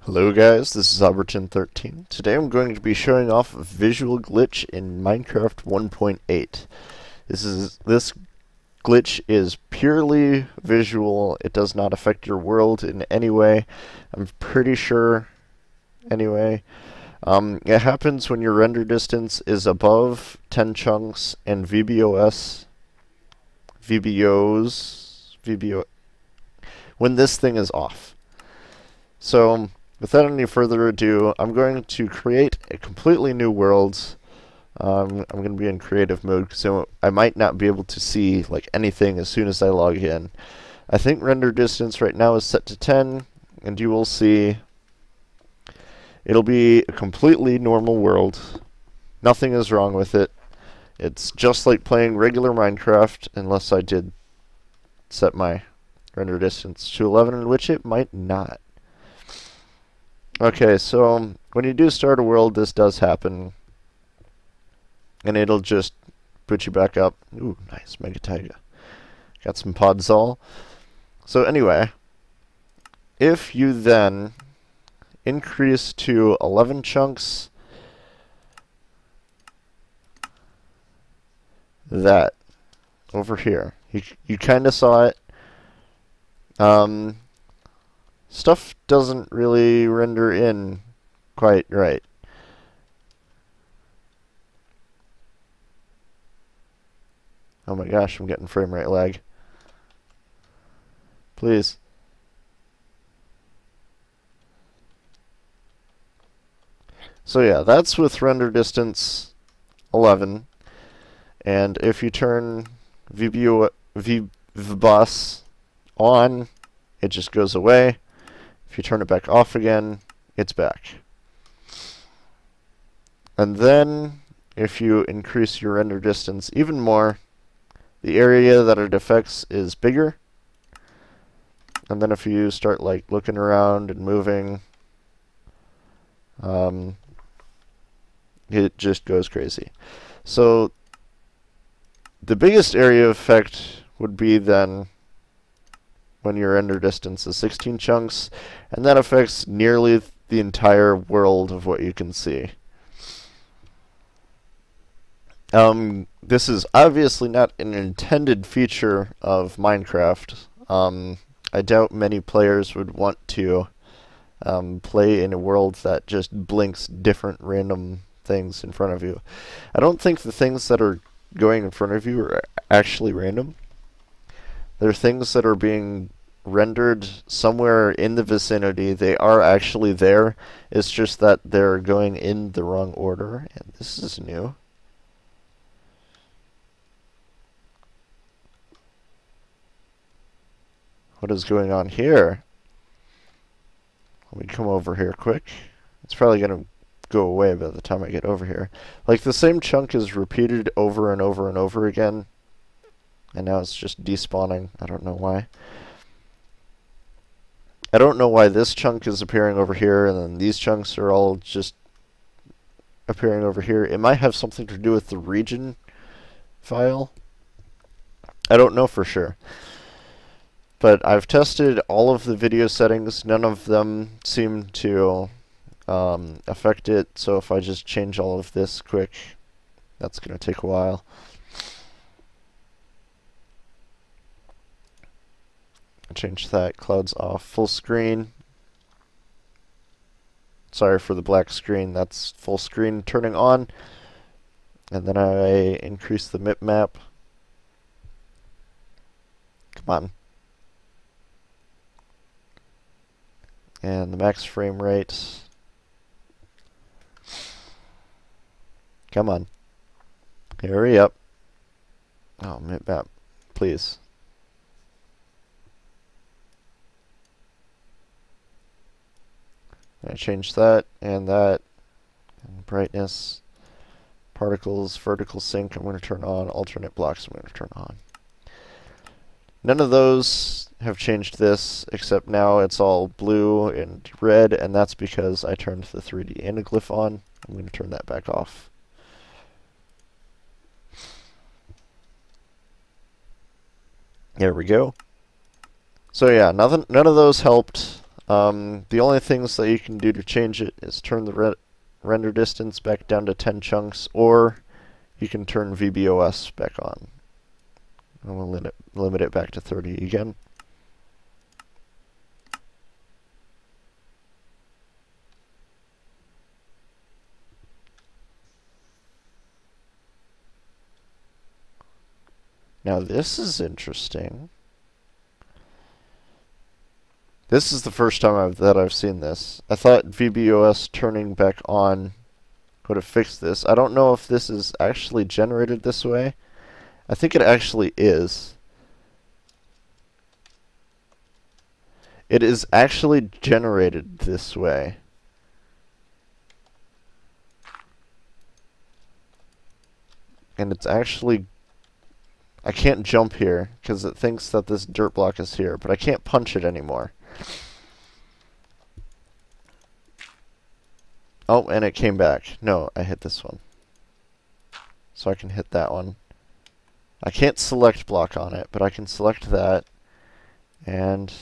Hello guys, this is Alberton13. Today I'm going to be showing off a visual glitch in Minecraft 1.8. This glitch is purely visual. It does not affect your world in any way. I'm pretty sure anyway. It happens when your render distance is above 10 chunks and when this thing is off. So without any further ado, I'm going to create a completely new world. I'm going to be in creative mode, so I might not be able to see like anything as soon as I log in. I think render distance right now is set to 10, and you will see it'll be a completely normal world. Nothing is wrong with it. It's just like playing regular Minecraft, unless I did set my render distance to 11, in which it might not. Okay, so when you do start a world, this does happen. And it'll just put you back up. Ooh, nice, Mega Taiga. Got some Podzol. So anyway, if you then increase to 11 chunks, that over here, you kind of saw it. Stuff doesn't really render in quite right. Oh my gosh, I'm getting frame rate lag. Please. So yeah, that's with render distance 11. And if you turn VBoss on, it just goes away. If you turn it back off again, it's back. And then, if you increase your render distance even more, the area that it affects is bigger. And then if you start like looking around and moving, it just goes crazy. So the biggest area effect would be then when your render distance is 16 chunks, and that affects nearly the entire world of what you can see. This is obviously not an intended feature of Minecraft. I doubt many players would want to play in a world that just blinks different random things in front of you. I don't think the things that are going in front of you are actually random. They're things that are being rendered somewhere in the vicinity. They are actually there. It's just that they're going in the wrong order, and this is new. What is going on here? Let me come over here quick. It's probably going to go away by the time I get over here. Like, the same chunk is repeated over and over and over again, and now it's just despawning. I don't know why. I don't know why this chunk is appearing over here, and then these chunks are all just appearing over here. It might have something to do with the region file. I don't know for sure. But I've tested all of the video settings. None of them seem to affect it. So if I just change all of this quick, that's going to take a while. Change that, clouds off, full screen. Sorry for the black screen, that's full screen turning on. And then I increase the map. Come on. And the max frame rate. Come on. Hurry up. Oh, map, please. I change that, and brightness, particles, vertical sync, I'm going to turn on, alternate blocks, I'm going to turn on. None of those have changed this, except now it's all blue and red, and that's because I turned the 3D anaglyph on. I'm going to turn that back off. There we go. So yeah, none of those helped. The only things that you can do to change it is turn the render distance back down to 10 chunks, or you can turn VBOS back on. And we'll limit it back to 30 again. Now this is interesting. This is the first time that I've seen this. I thought VBOS turning back on would have fixed this. I don't know if this is actually generated this way. I think it actually is. It is actually generated this way. And it's actually... I can't jump here because it thinks that this dirt block is here, but I can't punch it anymore. Oh, and it came back. No, I hit this one. So I can hit that one. I can't select block on it, but I can select that. And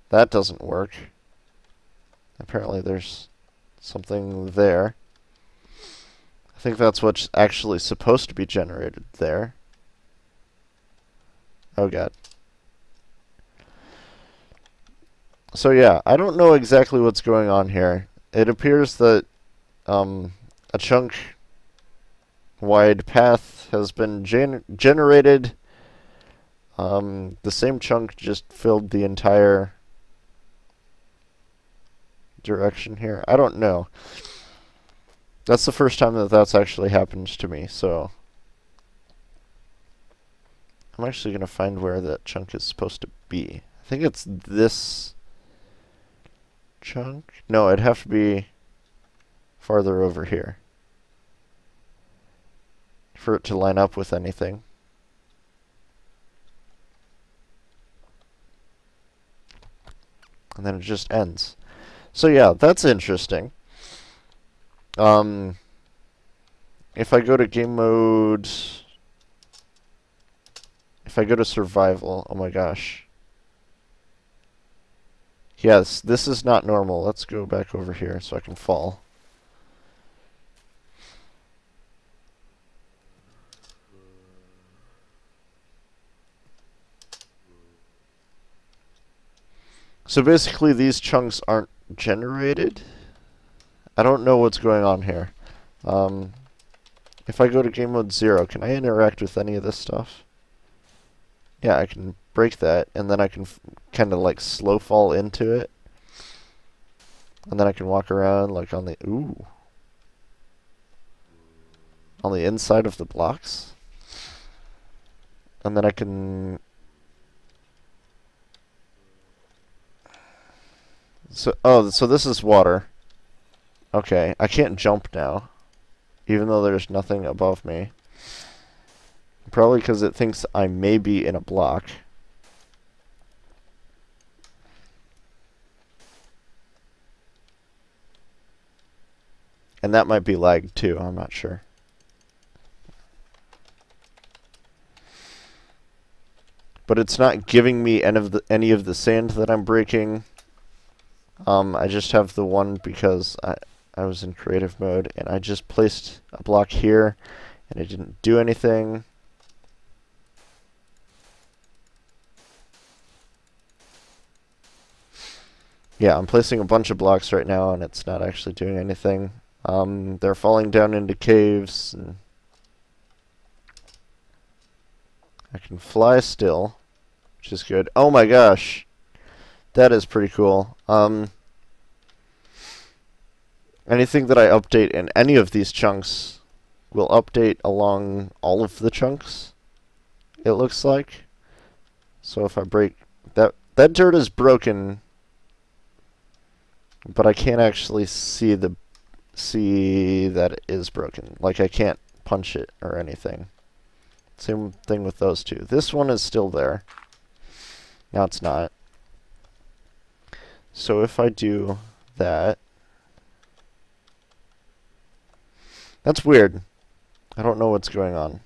that doesn't work. Apparently there's something there. I think that's what's actually supposed to be generated there. Oh god. So yeah, I don't know exactly what's going on here. It appears that a chunk wide path has been generated. The same chunk just filled the entire direction here. I don't know. That's the first time that that's actually happened to me, so I'm actually going to find where that chunk is supposed to be. I think it's this chunk. No, it'd have to be farther over here for it to line up with anything. And then it just ends. So yeah, that's interesting. If I go to game mode, if I go to survival, oh my gosh. Yes, this is not normal. Let's go back over here so I can fall. So basically these chunks aren't generated. I don't know what's going on here. If I go to game mode 0, can I interact with any of this stuff? Yeah, I can break that, and then I can kind of like slow fall into it. And then I can walk around like on the... Ooh. On the inside of the blocks. And then I can... So this is water. Okay, I can't jump now, even though there's nothing above me. Probably because it thinks I may be in a block. And that might be lagged too, I'm not sure. But it's not giving me any of the sand that I'm breaking. I just have the one because I was in creative mode, and I just placed a block here, and it didn't do anything. Yeah, I'm placing a bunch of blocks right now, and it's not actually doing anything. They're falling down into caves, and I can fly still, which is good. Oh my gosh! That is pretty cool. Anything that I update in any of these chunks will update along all of the chunks, it looks like. So if I break... That dirt is broken, but I can't actually see that it is broken. Like, I can't punch it or anything. Same thing with those two. This one is still there. Now it's not. So if I do that... That's weird. I don't know what's going on.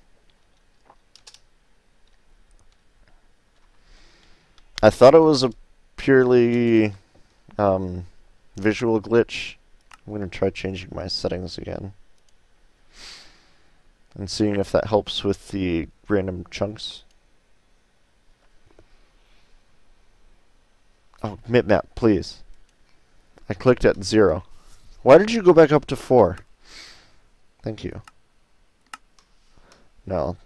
I thought it was a purely visual glitch. I'm going to try changing my settings again and seeing if that helps with the random chunks. Oh, bitmap, please. I clicked at 0. Why did you go back up to 4? Thank you. No,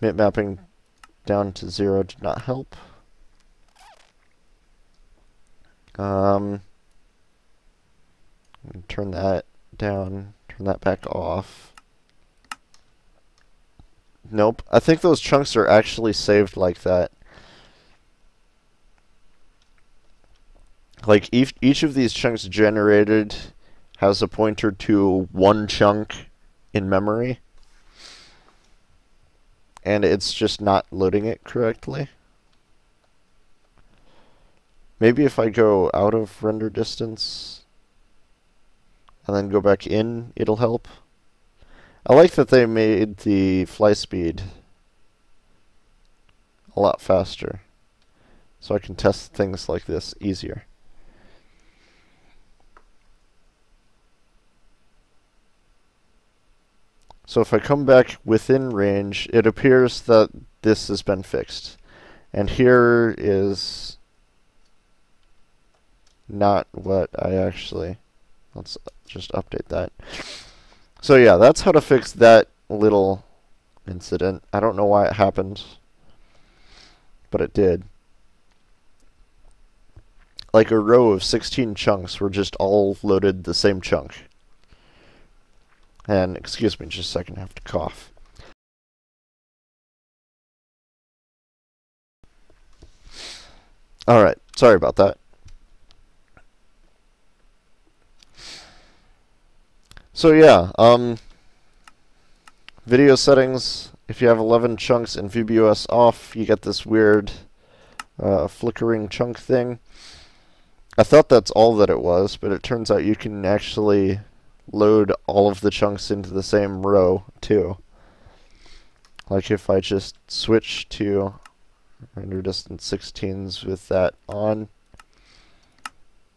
bitmapping down to 0 did not help. Turn that down, turn that back off. Nope, I think those chunks are actually saved like that. Like each of these chunks generated has a pointer to one chunk in memory, and it's just not loading it correctly. Maybe if I go out of render distance and then go back in, it'll help. I like that they made the fly speed a lot faster, so I can test things like this easier. So if I come back within range, it appears that this has been fixed. And here is not what I actually... Let's just update that. So yeah, that's how to fix that little incident. I don't know why it happened, but it did. Like a row of 16 chunks were just all loaded the same chunk. And, excuse me just a second, I have to cough. Alright, sorry about that. So yeah, video settings, if you have 11 chunks and VBOS off, you get this weird flickering chunk thing. I thought that's all that it was, but it turns out you can actually load all of the chunks into the same row too. Like if I just switch to render distance 16s with that on.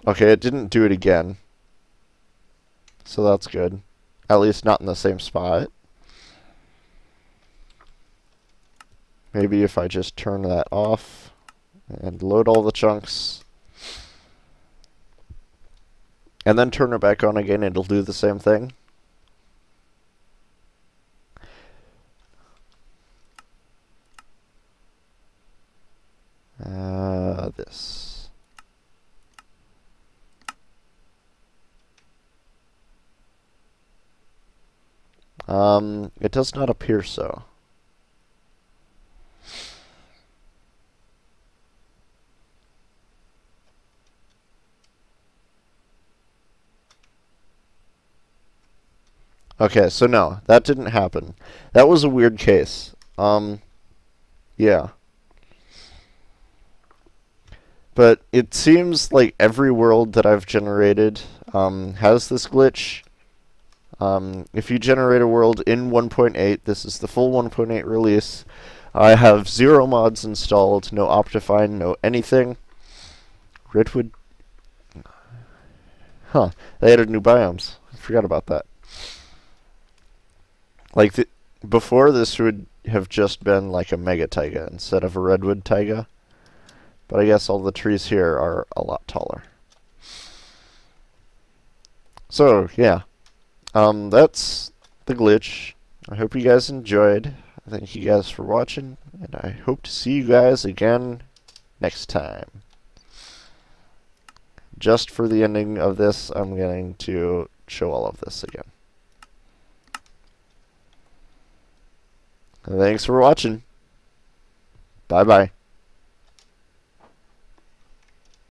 Okay, it didn't do it again. So that's good. At least not in the same spot. Maybe if I just turn that off and load all the chunks and then turn it back on again, it'll do the same thing. This. It does not appear so. Okay, so no, that didn't happen. That was a weird case. Yeah. But it seems like every world that I've generated has this glitch. If you generate a world in 1.8, this is the full 1.8 release. I have 0 mods installed, no Optifine, no anything. Redwood. Huh, they added new biomes. I forgot about that. Like, before this would have just been like a mega taiga instead of a redwood taiga. But I guess all the trees here are a lot taller. So, yeah. That's the glitch. I hope you guys enjoyed. Thank you guys for watching, and I hope to see you guys again next time. Just for the ending of this, I'm going to show all of this again. Thanks for watching. Bye-bye.